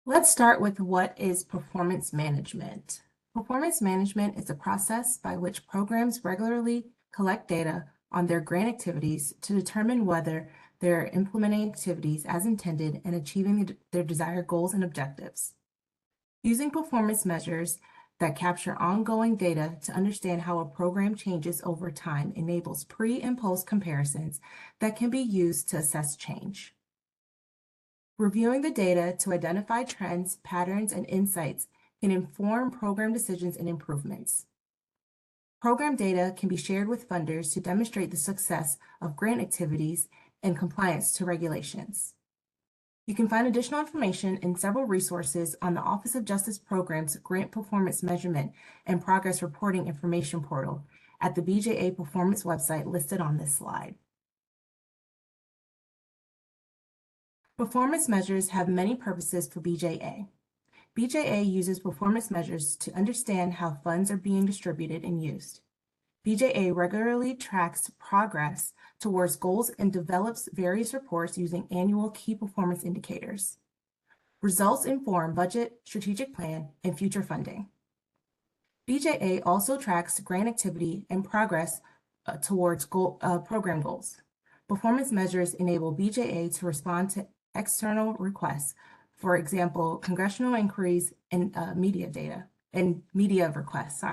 Let's start with what is performance management. Performance management is a process by which programs regularly collect data on their grant activities to determine whether they're implementing activities as intended and achieving their desired goals and objectives. Using performance measures that capture ongoing data to understand how a program changes over time enables pre- and post comparisons that can be used to assess change. Reviewing the data to identify trends, patterns, and insights can inform program decisions and improvements. Program data can be shared with funders to demonstrate the success of grant activities and compliance to regulations. You can find additional information in several resources on the Office of Justice Programs Grant Performance Measurement and Progress Reporting Information Portal at the BJA Performance website listed on this slide. Performance measures have many purposes for BJA. BJA uses performance measures to understand how funds are being distributed and used. BJA regularly tracks progress towards goals and develops various reports using annual key performance indicators. Results inform budget, strategic plan, and future funding. BJA also tracks grant activity and progress towards program goals. Performance measures enable BJA to respond to external requests, for example, congressional inquiries and media requests.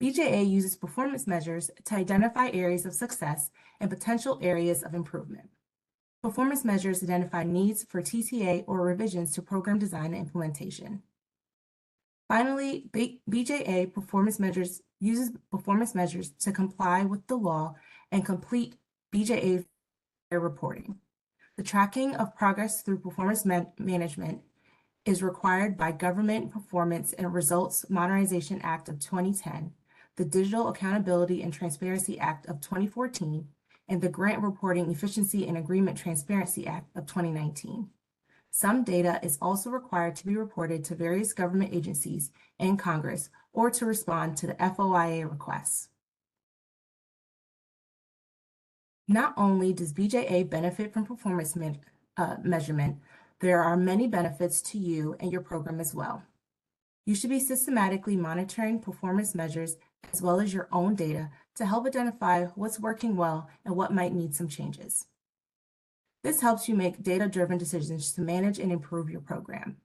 BJA uses performance measures to identify areas of success and potential areas of improvement. Performance measures identify needs for TTA or revisions to program design and implementation. Finally, BJA uses performance measures to comply with the law and complete BJA reporting. The tracking of progress through performance management is required by Government Performance and Results Modernization Act of 2010, the Digital Accountability and Transparency Act of 2014, and the Grant Reporting Efficiency and Agreement Transparency Act of 2019. Some data is also required to be reported to various government agencies and Congress or to respond to the FOIA requests. Not only does BJA benefit from performance measurement, there are many benefits to you and your program as well. You should be systematically monitoring performance measures as well as your own data to help identify what's working well and what might need some changes. This helps you make data-driven decisions to manage and improve your program.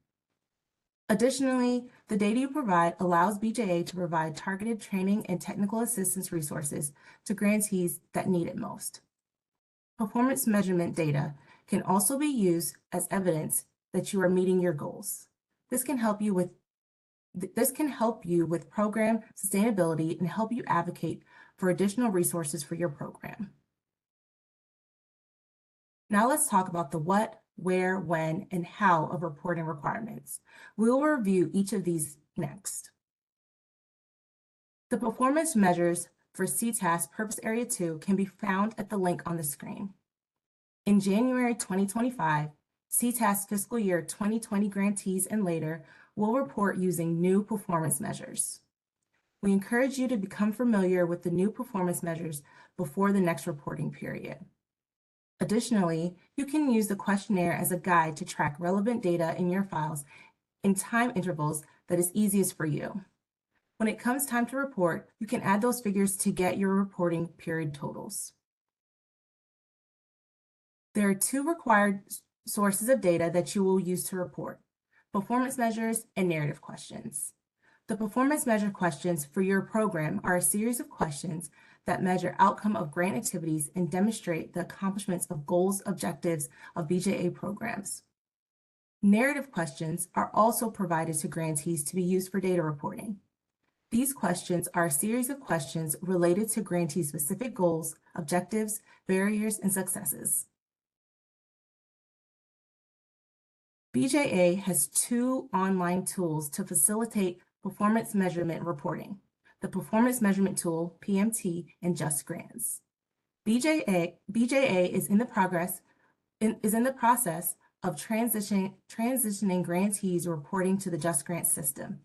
Additionally, the data you provide allows BJA to provide targeted training and technical assistance resources to grantees that need it most. Performance measurement data can also be used as evidence that you are meeting your goals. This can help you with program sustainability and help you advocate for additional resources for your program. Now let's talk about the what, where, when, and how of reporting requirements. We will review each of these next. The performance measures for CTAS Purpose Area 2 can be found at the link on the screen. In January 2025, CTAS fiscal year 2020 grantees and later will report using new performance measures. We encourage you to become familiar with the new performance measures before the next reporting period. Additionally, you can use the questionnaire as a guide to track relevant data in your files in time intervals that is easiest for you. When it comes time to report, you can add those figures to get your reporting period totals. There are two required sources of data that you will use to report: performance measures and narrative questions. The performance measure questions for your program are a series of questions that measure outcome of grant activities and demonstrate the accomplishments of goals, objectives of BJA programs. Narrative questions are also provided to grantees to be used for data reporting. These questions are a series of questions related to grantees' specific goals, objectives, barriers, and successes. BJA has two online tools to facilitate performance measurement reporting: the Performance Measurement Tool, PMT, and JustGrants. BJA is in the process of transitioning grantees reporting to the JustGrants system.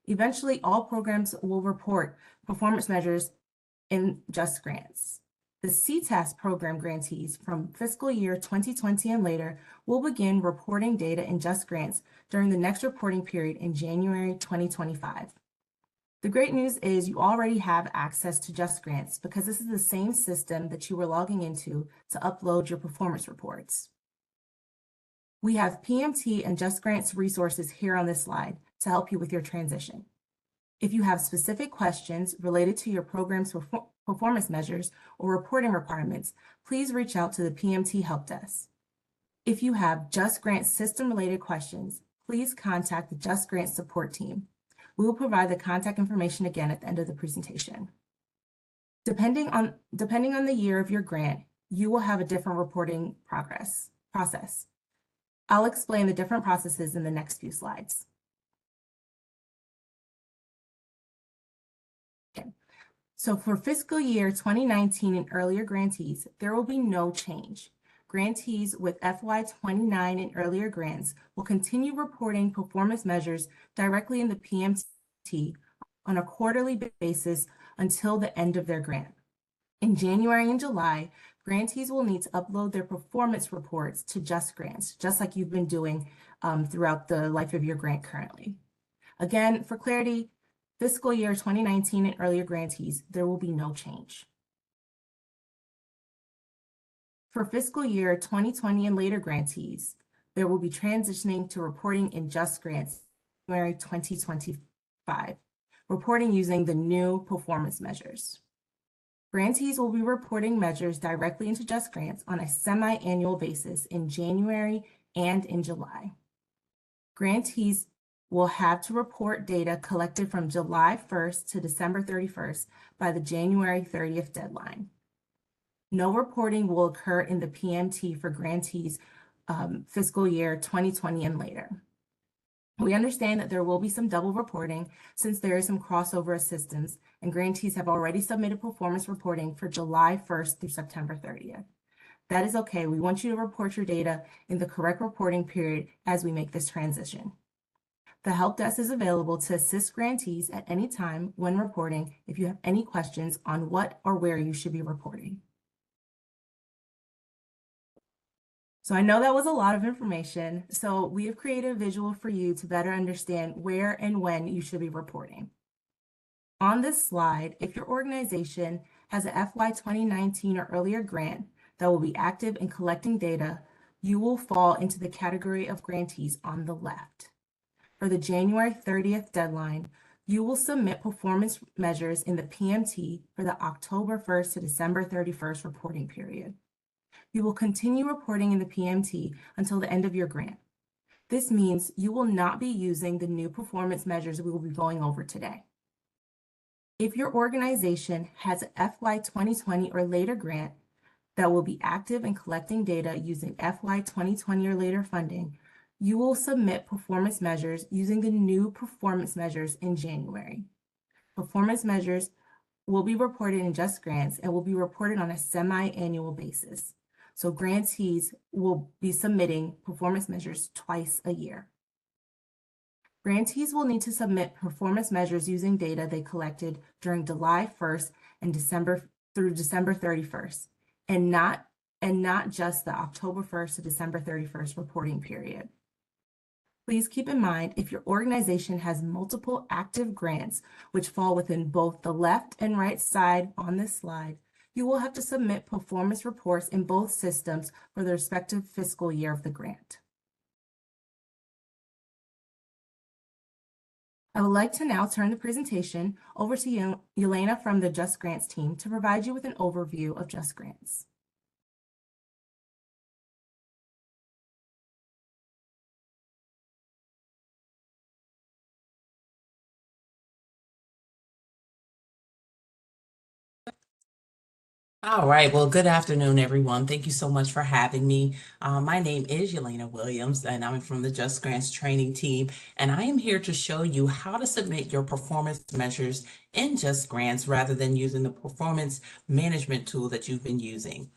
Eventually, all programs will report performance measures in JustGrants. The CTAS program grantees from fiscal year 2020 and later will begin reporting data in JustGrants during the next reporting period in January 2025. The great news is you already have access to JustGrants because this is the same system that you were logging into to upload your performance reports. We have PMT and JustGrants resources here on this slide to help you with your transition. If you have specific questions related to your program's performance measures or reporting requirements, please reach out to the PMT Help Desk. If you have JustGrants system-related questions, please contact the JustGrants support team. We will provide the contact information again at the end of the presentation. Depending on the year of your grant, you will have a different reporting process. I'll explain the different processes in the next few slides. Okay. So for fiscal year 2019 and earlier grantees, there will be no change. Grantees with FY29 and earlier grants will continue reporting performance measures directly in the PMT on a quarterly basis until the end of their grant. In January and July, grantees will need to upload their performance reports to JustGrants, just like you've been doing throughout the life of your grant currently. Again, for clarity, fiscal year 2019 and earlier grantees, there will be no change. For fiscal year 2020 and later grantees, there will be transitioning to reporting in JustGrants January 2025, reporting using the new performance measures. Grantees will be reporting measures directly into JustGrants on a semi-annual basis in January and in July. Grantees will have to report data collected from July 1st to December 31st by the January 30th deadline. No reporting will occur in the PMT for grantees fiscal year 2020 and later. We understand that there will be some double reporting since there is some crossover of systems, and grantees have already submitted performance reporting for July 1st through September 30th. That is okay. We want you to report your data in the correct reporting period as we make this transition. The Help Desk is available to assist grantees at any time when reporting if you have any questions on what or where you should be reporting. So I know that was a lot of information, so we have created a visual for you to better understand where and when you should be reporting. On this slide, if your organization has a FY 2019 or earlier grant that will be active in collecting data, you will fall into the category of grantees on the left. For the January 30th deadline, you will submit performance measures in the PMT for the October 1st to December 31st reporting period. You will continue reporting in the PMT until the end of your grant. This means you will not be using the new performance measures we will be going over today. If your organization has a FY 2020 or later grant that will be active in collecting data using FY 2020 or later funding, you will submit performance measures using the new performance measures in January. Performance measures will be reported in JustGrants and will be reported on a semi-annual basis. So grantees will be submitting performance measures twice a year. Grantees will need to submit performance measures using data they collected during July 1st and December 31st, and not just the October 1st to December 31st reporting period. Please keep in mind if your organization has multiple active grants which fall within both the left and right side on this slide, you will have to submit performance reports in both systems for the respective fiscal year of the grant. I would like to now turn the presentation over to Yelena from the JustGrants team to provide you with an overview of JustGrants. All right. Well, good afternoon, everyone. Thank you so much for having me. My name is Yelena Williams, and I'm from the JustGrants training team, and I am here to show you how to submit your performance measures in JustGrants rather than using the performance management tool that you've been using.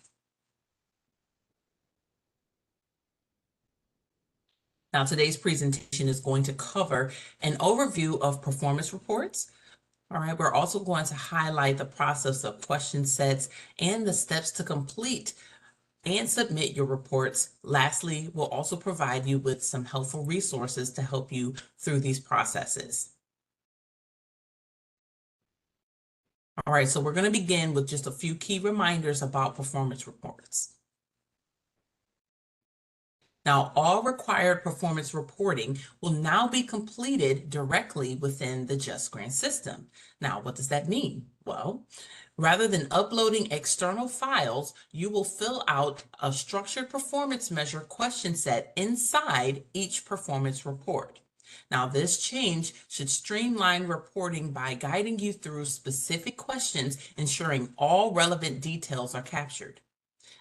Now, today's presentation is going to cover an overview of performance reports, All right, we're also going to highlight the process of question sets and the steps to complete and submit your reports. Lastly, we'll also provide you with some helpful resources to help you through these processes. All right, so we're going to begin with just a few key reminders about performance reports. Now, all required performance reporting will now be completed directly within the JustGrants system. Now, what does that mean? Well, rather than uploading external files, you will fill out a structured performance measure question set inside each performance report. Now, this change should streamline reporting by guiding you through specific questions, ensuring all relevant details are captured.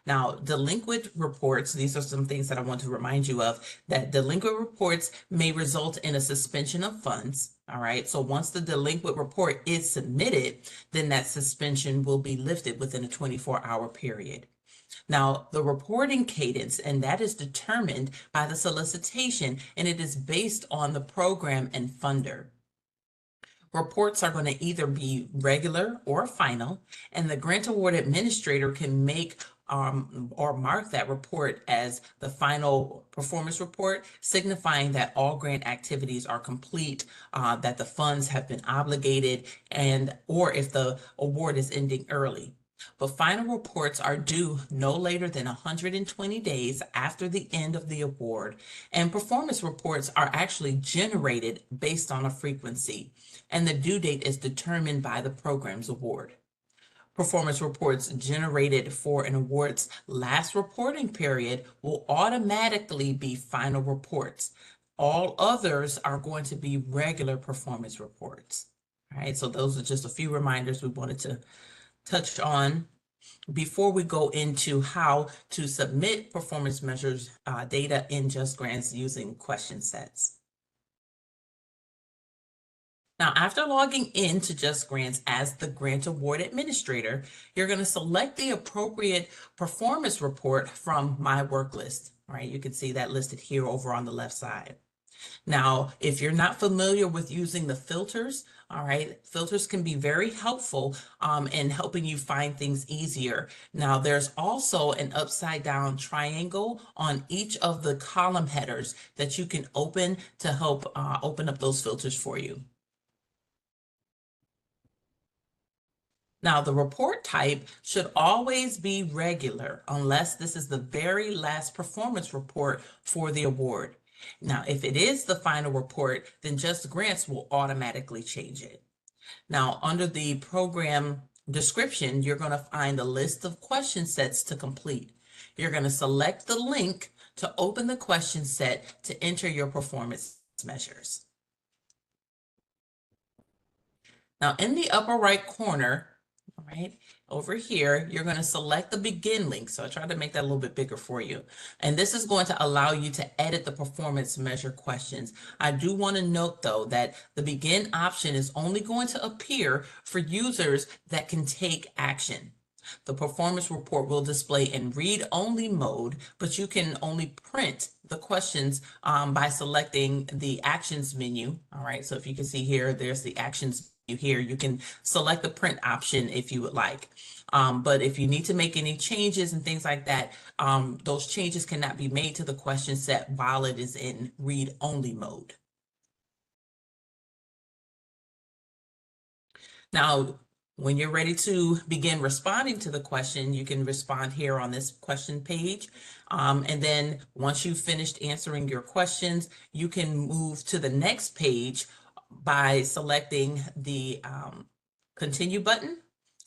Now, delinquent reports, these are some things that I want to remind you of, that delinquent reports may result in a suspension of funds. All right, so once the delinquent report is submitted, then that suspension will be lifted within a 24-hour period. Now, the reporting cadence, and that is determined by the solicitation, and it is based on the program and funder. Reports are going to either be regular or final, and the grant award administrator can make or mark that report as the final performance report, signifying that all grant activities are complete, that the funds have been obligated, and or if the award is ending early. But final reports are due no later than 120 days after the end of the award, and performance reports are actually generated based on a frequency, and the due date is determined by the program's award. Performance reports generated for an award's last reporting period will automatically be final reports. All others are going to be regular performance reports. All right, so those are just a few reminders we wanted to touch on before we go into how to submit performance measures data in JustGrants using question sets. Now, after logging into JustGrants as the grant award administrator, you're going to select the appropriate performance report from My Work List. All right, you can see that listed here over on the left side. Now, if you're not familiar with using the filters, all right, filters can be very helpful in helping you find things easier. Now, there's also an upside down triangle on each of the column headers that you can open to help open up those filters for you. Now, the report type should always be regular unless this is the very last performance report for the award. Now, if it is the final report, then JustGrants will automatically change it. Now, under the program description, you're going to find a list of question sets to complete. You're going to select the link to open the question set to enter your performance measures. Now, in the upper right corner, all right, over here, you're going to select the begin link. So I tried to make that a little bit bigger for you. And this is going to allow you to edit the performance measure questions. I do want to note, though, that the begin option is only going to appear for users that can take action. The performance report will display in read-only mode, but you can only print the questions by selecting the actions menu. All right, so if you can see here, there's the actions here. You can select the print option if you would like. But if you need to make any changes and things like that, those changes cannot be made to the question set while it is in read-only mode. Now, when you're ready to begin responding to the question, you can respond here on this question page. And then once you've finished answering your questions, you can move to the next page by selecting the continue button.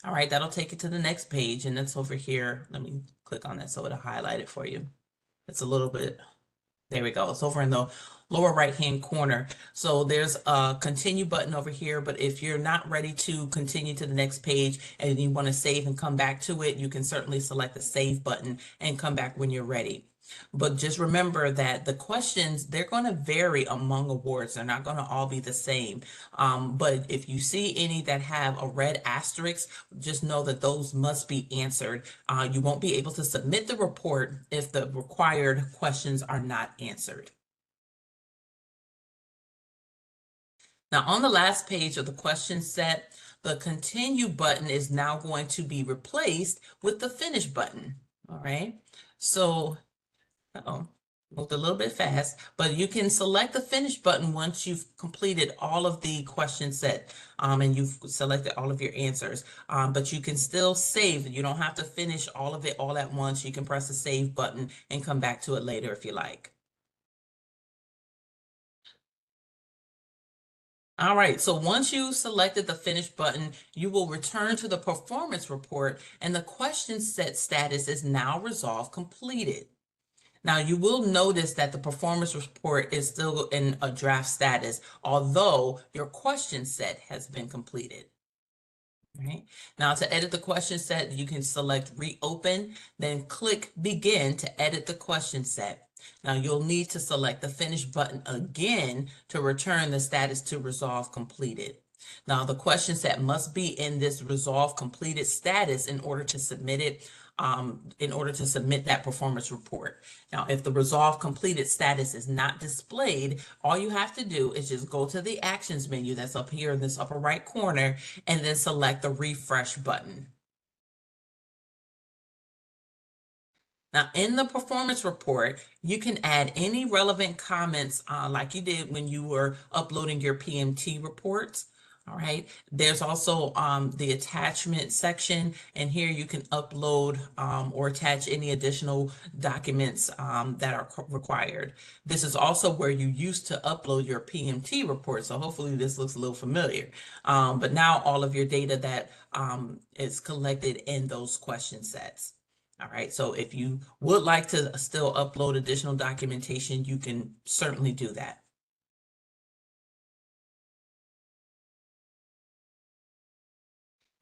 All right, that'll take it to the next page, and that's over here. Let me click on that so it'll highlight it for you. It's a little bit, there we go. It's over in the lower right-hand corner. So there's a continue button over here, but if you're not ready to continue to the next page and you want to save and come back to it, you can certainly select the save button and come back when you're ready. But just remember that the questions, they're going to vary among awards. They're not going to all be the same. But if you see any that have a red asterisk, just know that those must be answered. You won't be able to submit the report if the required questions are not answered. Now, on the last page of the question set, the continue button is now going to be replaced with the finish button. All right. So, moved a little bit fast, but you can select the finish button once you've completed all of the question set and you've selected all of your answers. But you can still save. You don't have to finish all of it all at once. You can press the save button and come back to it later if you like. All right, so once you selected the finish button, you will return to the performance report and the question set status is now resolved completed. Now you will notice that the performance report is still in a draft status, although your question set has been completed. Right. Now to edit the question set, you can select reopen, then click begin to edit the question set. Now you'll need to select the finish button again to return the status to resolve completed. Now the question set must be in this resolve completed status in order to submit it, in order to submit that performance report. Now, if the resolve completed status is not displayed, all you have to do is just go to the actions menu that's up here in this upper right corner and then select the refresh button. Now, in the performance report, you can add any relevant comments like you did when you were uploading your PMT reports. All right. There's also the attachment section, and here you can upload or attach any additional documents that are required. This is also where you used to upload your PMT report, so hopefully this looks a little familiar. But now all of your data that is collected in those question sets. All right, so if you would like to still upload additional documentation, you can certainly do that.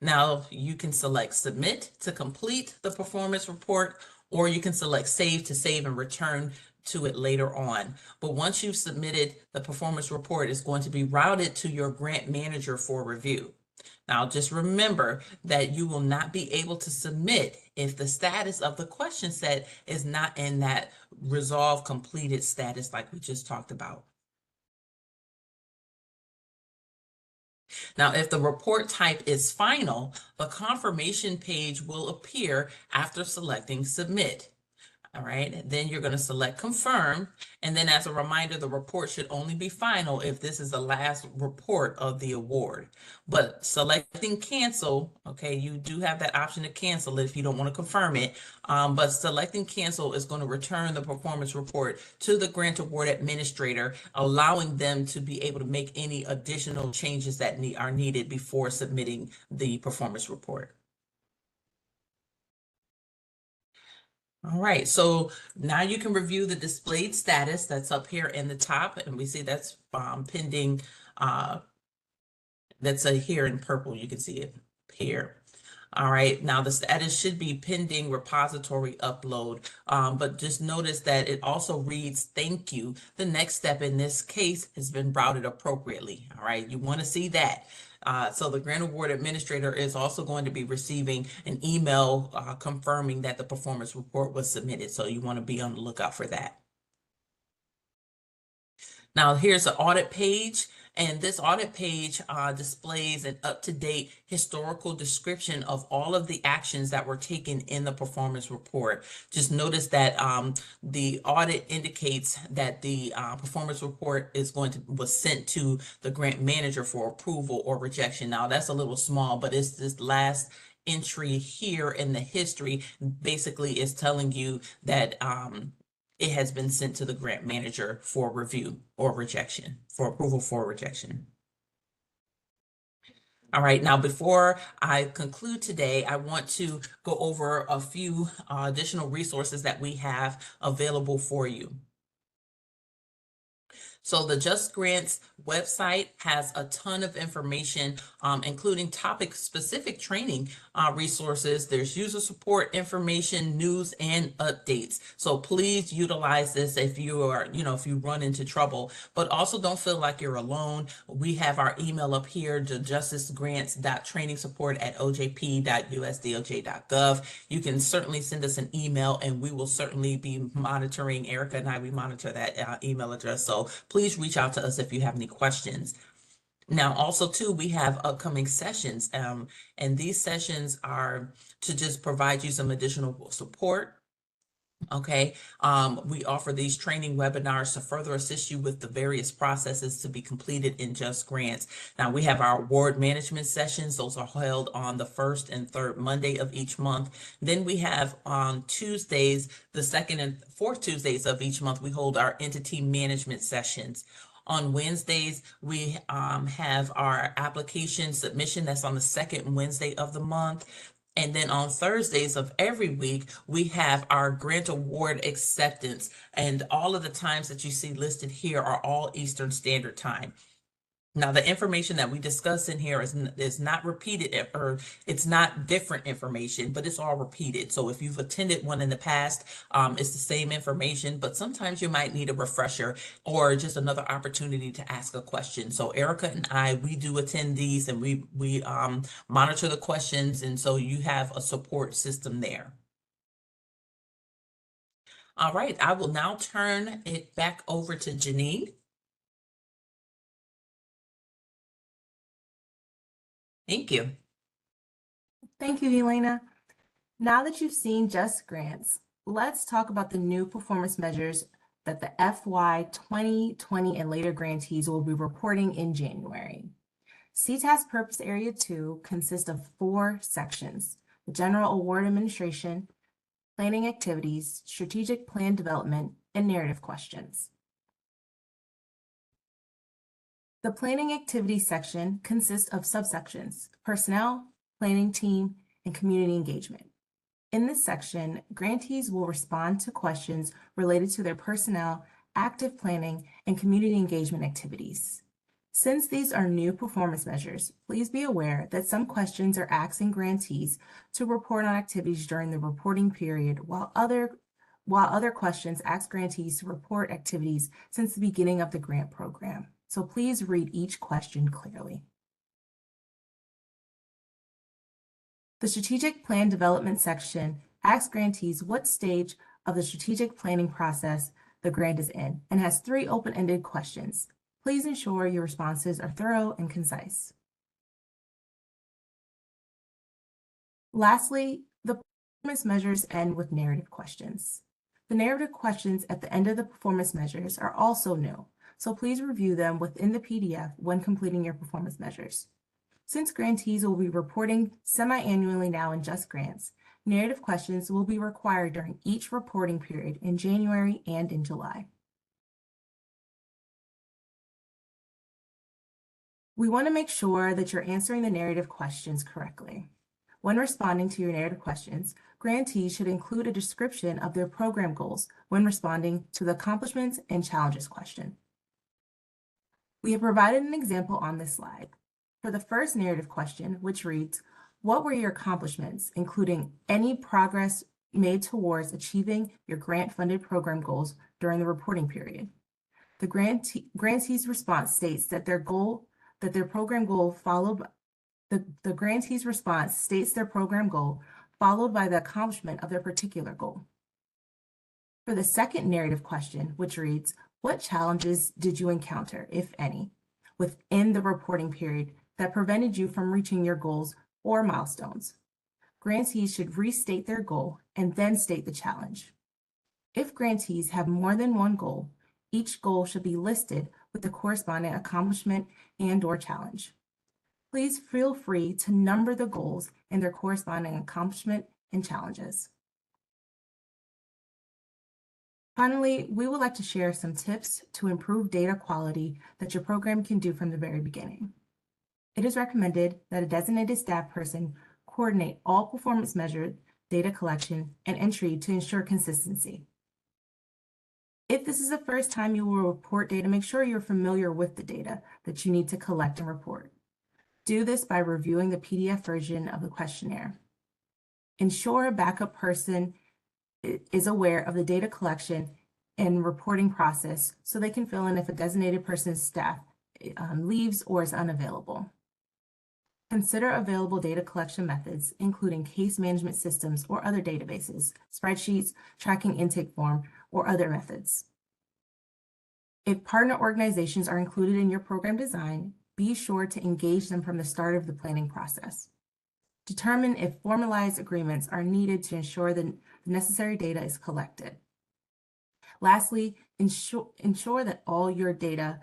Now you can select submit to complete the performance report, or you can select save to save and return to it later on. But once you've submitted the performance report, it's going to be routed to your grant manager for review. Now, just remember that you will not be able to submit if the status of the question set is not in that resolve completed status like we just talked about. Now, if the report type is final, the confirmation page will appear after selecting submit. All right, then you're going to select confirm. And then as a reminder, the report should only be final if this is the last report of the award. But selecting cancel, okay, you do have that option to cancel it if you don't want to confirm it. But selecting cancel is going to return the performance report to the grant award administrator, allowing them to be able to make any additional changes that are needed before submitting the performance report. All right, so now you can review the displayed status that's up here in the top, and we see that's pending. That's here in purple. You can see it here. All right, now the status should be pending repository upload, but just notice that it also reads thank you. The next step in this case has been routed appropriately. All right, you want to see that. So the grant award administrator is also going to be receiving an email confirming that the performance report was submitted. So you want to be on the lookout for that. Now here's the audit page. And this audit page displays an up-to-date historical description of all of the actions that were taken in the performance report. Just notice that the audit indicates that the performance report was sent to the grant manager for approval or rejection. Now that's a little small, but it's this last entry here in the history basically is telling you that it has been sent to the grant manager for review or rejection, for approval for rejection. All right, now before I conclude today, I want to go over a few additional resources that we have available for you. So the JustGrants website has a ton of information, including topic-specific training resources. There's user support information, news, and updates. So please utilize this if you are, if you run into trouble. But also don't feel like you're alone. We have our email up here, to justicgrants.trainingsupport@ojp.usdoj.gov. You can certainly send us an email, and we will certainly be monitoring. Erica and I, we monitor that email address. So please reach out to us if you have any questions. Now, also too, we have upcoming sessions, and these sessions are to just provide you some additional support. Okay, we offer these training webinars to further assist you with the various processes to be completed in JustGrants. Now, we have our award management sessions. Those are held on the first and third Monday of each month. Then we have on Tuesdays, the second and fourth Tuesdays of each month, we hold our entity management sessions. On Wednesdays, we have our application submission. That's on the second Wednesday of the month. And then on Thursdays of every week, we have our grant award acceptance. And all of the times that you see listed here are all Eastern Standard Time. Now, the information that we discuss in here is not repeated, or it's not different information, but it's all repeated. So if you've attended one in the past, it's the same information, but sometimes you might need a refresher or just another opportunity to ask a question. So Erica and I, we do attend these, and we monitor the questions, and so you have a support system there. All right, I will now turn it back over to Janine. Thank you. Thank you, Elena. Now that you've seen JustGrants, let's talk about the new performance measures that the FY 2020 and later grantees will be reporting in January. CTAS Purpose Area 2 consists of 4 sections: the General Award Administration, Planning Activities, Strategic Plan Development, and Narrative Questions. The Planning Activities section consists of subsections: Personnel, Planning Team, and Community Engagement. In this section, grantees will respond to questions related to their personnel, active planning, and community engagement activities. Since these are new performance measures, please be aware that some questions are asking grantees to report on activities during the reporting period, while other questions ask grantees to report activities since the beginning of the grant program. So please read each question clearly. The Strategic Plan Development section asks grantees what stage of the strategic planning process the grant is in and has 3 open-ended questions. Please ensure your responses are thorough and concise. Lastly, the performance measures end with narrative questions. The narrative questions at the end of the performance measures are also new, so please review them within the PDF when completing your performance measures. Since grantees will be reporting semi-annually now in JustGrants, narrative questions will be required during each reporting period in January and in July. We want to make sure that you're answering the narrative questions correctly. When responding to your narrative questions, grantees should include a description of their program goals when responding to the accomplishments and challenges question. We have provided an example on this slide. For the first narrative question, which reads, "What were your accomplishments, including any progress made towards achieving your grant-funded program goals during the reporting period?" The grantee's response states that their program goal followed by the accomplishment of their particular goal. For the second narrative question, which reads, "What challenges did you encounter, if any, within the reporting period that prevented you from reaching your goals or milestones?" Grantees should restate their goal and then state the challenge. If grantees have more than one goal, each goal should be listed with the corresponding accomplishment and/or challenge. Please feel free to number the goals and their corresponding accomplishment and challenges. Finally, we would like to share some tips to improve data quality that your program can do from the very beginning. It is recommended that a designated staff person coordinate all performance measure data collection and entry to ensure consistency. If this is the first time you will report data, make sure you're familiar with the data that you need to collect and report. Do this by reviewing the PDF version of the questionnaire. Ensure a backup person is aware of the data collection and reporting process so they can fill in if a designated person's staff leaves or is unavailable. Consider available data collection methods, including case management systems or other databases, spreadsheets, tracking intake form, or other methods. If partner organizations are included in your program design, be sure to engage them from the start of the planning process. Determine if formalized agreements are needed to ensure that the necessary data is collected. Lastly, ensure that all your data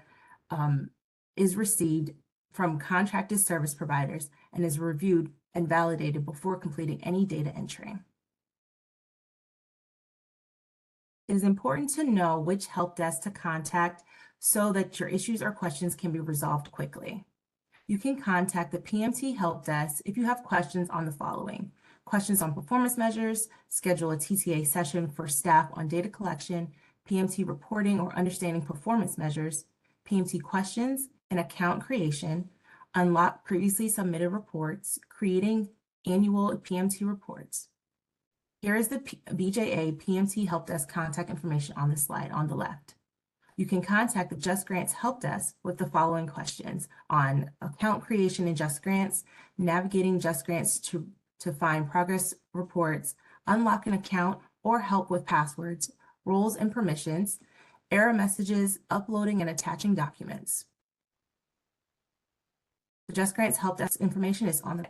is received from contracted service providers and is reviewed and validated before completing any data entry. It is important to know which help desk to contact so that your issues or questions can be resolved quickly. You can contact the PMT Help Desk if you have questions on the following: questions on performance measures, schedule a TTA session for staff on data collection, PMT reporting or understanding performance measures, PMT questions and account creation, unlock previously submitted reports, creating annual PMT reports. Here is the BJA PMT Help Desk contact information on the slide on the left. You can contact the JustGrants Help Desk with the following questions on account creation in JustGrants, navigating JustGrants to find progress reports, unlock an account or help with passwords, roles and permissions, error messages, uploading and attaching documents. The JustGrants Help Desk information is on the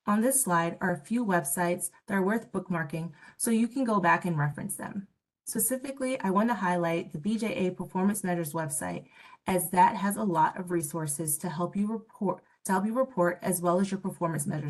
On this slide are a few websites that are worth bookmarking so you can go back and reference them. Specifically, I want to highlight the BJA Performance Measures website, as that has a lot of resources to help you report as well as your performance measures.